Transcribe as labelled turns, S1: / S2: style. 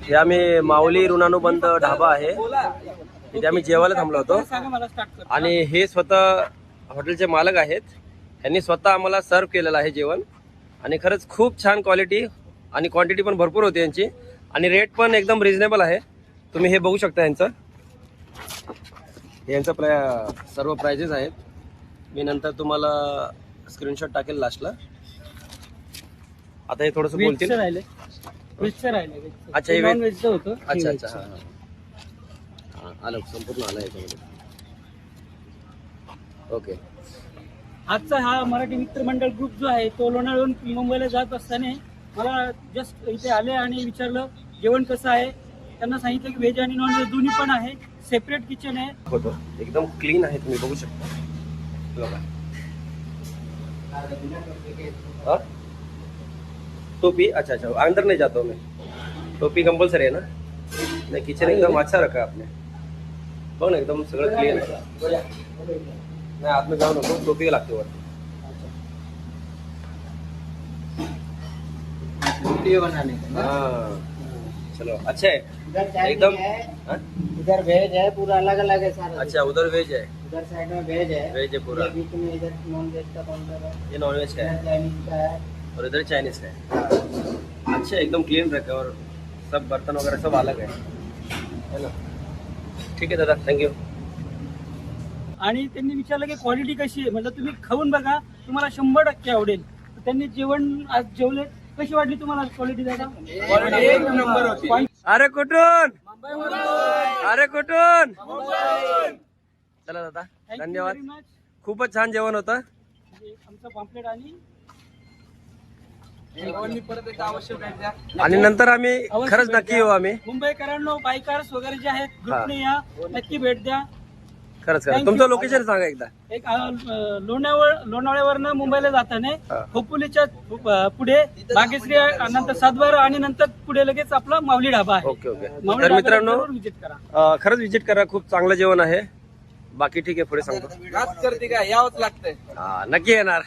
S1: हे आम्ही माऊली ऋणानुबंध ढाबा आहे, इथे आम्ही जेवायला थांबलो होतो. आणि हे स्वतः हॉटेलचे मालक आहेत, त्यांनी स्वतः आम्हाला सर्व केलेलं आहे जेवण. आणि खरंच खूप छान क्वालिटी आणि क्वांटिटी पण भरपूर होती यांची, आणि रेट पण एकदम रिझनेबल आहे. तुम्ही हे बघू शकता यांचं सर्व प्राइजेस आहेत. मी नंतर तुम्हाला स्क्रीनशॉट टाकेल लास्टला. आता हे थोडंसं बोलतील. अच्छा हे
S2: होतं.
S1: अच्छा अच्छा हां हां आलं, संपूर्ण आलं याच्यामध्ये. ओके.
S2: आजचा हा मराठी मित्रमंडळ ग्रुप जो आहे तो लोणावळ्याहून मुंबईला जात असताना मला जस्ट इथे आले आणि विचारलं जेवण कसं आहे. त्यांना सांगितलं की व्हेज आणि नॉन व्हेज दोन्ही पण आहे, सेपरेट किचन आहे.
S1: होतो एकदम क्लीन आहे, तुम्ही बघू शकता. बघा टोपी. अच्छा अच्छा अंदर नहीं जाता हूँ मैं, टोपी कंपल्सरी है ना. नहीं किचन एकदम अच्छा रखा है आपने, बघ ना एकदम सगळं क्लीन आहे. नाही आतमध्ये जाऊ नको, टोपी लागते वरती.
S3: वीडियो बनाने का।
S1: हाँ चलो अच्छा है एकदम. हाँ?
S3: इधर वेज है पूरा, अलग अलग है सारा।
S1: अच्छा उधर वेज है,
S3: उधर साइड में वेज है
S1: पूरा.
S3: ये बीच में इधर नॉन वेज का काउंटर है,
S1: ये नॉन वेज का है
S3: चाइनीज का है
S1: और इधर चाइनीज का है. अच्छा एकदम क्लीन रखा है और सब बर्तन वगैरह सब अलग है ना. ठीक है दादा, थँक्यू.
S2: आणि त्यांनी विचारलं की क्वालिटी कशी आहे. म्हटलं तुम्ही खाऊन बघा, तुम्हाला 100% आवडेल. तर त्यांनी जेवण आज जेवले. कशी वाटली तुम्हाला क्वालिटी दादा?
S3: एक नंबर होती.
S1: अरे कुठून, अरे कुठून. चला दादा धन्यवाद, खूपच छान जेवण होतं.
S2: आमचं पॉम्पलेट
S1: आणि नंतर आम्ही खरंच नक्की येऊ. आम्ही
S2: मुंबईकरांनो, बायकर्स वगैरे जे आहेत ग्रुपने या, नक्की भेट द्या.
S1: खरंच खरंच. तुमचं लोकेशन सांगा एकदा.
S2: एक लोणावळ्यावरनं मुंबईला जाताना खोपोलीच्या पुढे भाग्यश्री, नंतर सातबारा आणि नंतर पुढे लगेच आपला माऊली ढाबा आहे.
S1: Okay okay.
S2: माऊली
S1: तर मित्रांनो
S2: व्हिजिट करा.
S1: खरंच विजिट करा, खूप चांगलं जेवण आहे. बाकी ठीक आहे पुढे सांगतो.
S3: करते का यावंच लागतंय.
S1: नक्की येणार.